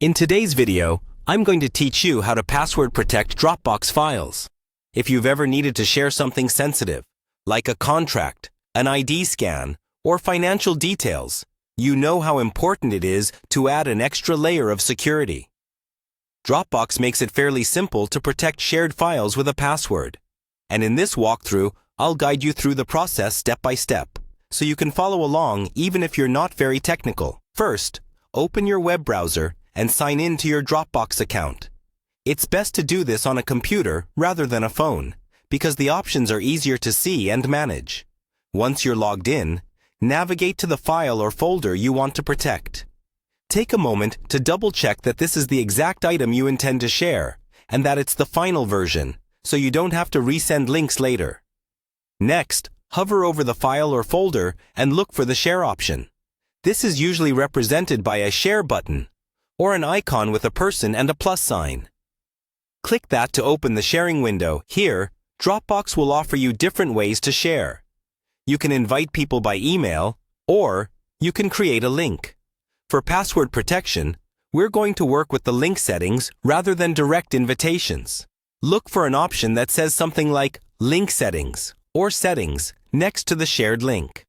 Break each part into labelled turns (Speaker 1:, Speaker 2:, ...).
Speaker 1: In today's video, I'm going to teach you how to password protect Dropbox files. If you've ever needed to share something sensitive, like a contract, an ID scan, or financial details, you know how important it is to add an extra layer of security. Dropbox makes it fairly simple to protect shared files with a password. And in this walkthrough, I'll guide you through the process step by step, so you can follow along even if you're not very technical. First, open your web browser and sign in to your Dropbox account. It's best to do this on a computer rather than a phone, because the options are easier to see and manage. Once you're logged in, navigate to the file or folder you want to protect. Take a moment to double-check that this is the exact item you intend to share, and that it's the final version, so you don't have to resend links later. Next, hover over the file or folder and look for the Share option. This is usually represented by a Share button, or an icon with a person and a plus sign. Click that to open the sharing window. Here, Dropbox will offer you different ways to share. You can invite people by email, or you can create a link. For password protection, we're going to work with the link settings rather than direct invitations. Look for an option that says something like Link Settings or Settings next to the shared link.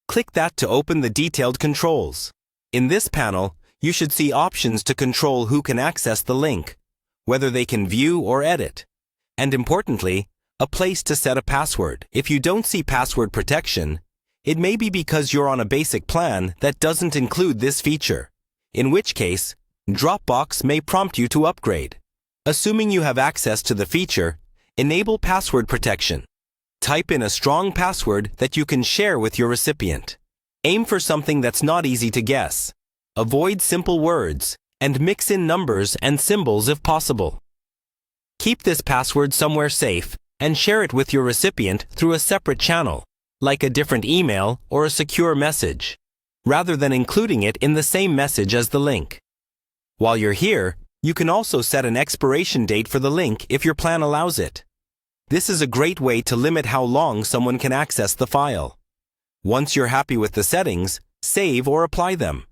Speaker 1: Click that to open the detailed controls. In this panel, you should see options to control who can access the link, whether they can view or edit, and importantly, a place to set a password. If you don't see password protection, it may be because you're on a basic plan that doesn't include this feature, in which case, Dropbox may prompt you to upgrade. Assuming you have access to the feature, enable password protection. Type in a strong password that you can share with your recipient. Aim for something that's not easy to guess. Avoid simple words, and mix in numbers and symbols if possible. Keep this password somewhere safe and share it with your recipient through a separate channel, like a different email or a secure message, rather than including it in the same message as the link. While you're here, you can also set an expiration date for the link if your plan allows it. This is a great way to limit how long someone can access the file. Once you're happy with the settings, save or apply them.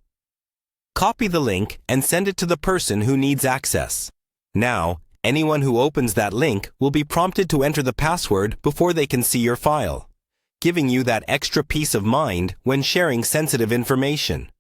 Speaker 1: Copy the link and send it to the person who needs access. Now, anyone who opens that link will be prompted to enter the password before they can see your file, giving you that extra peace of mind when sharing sensitive information.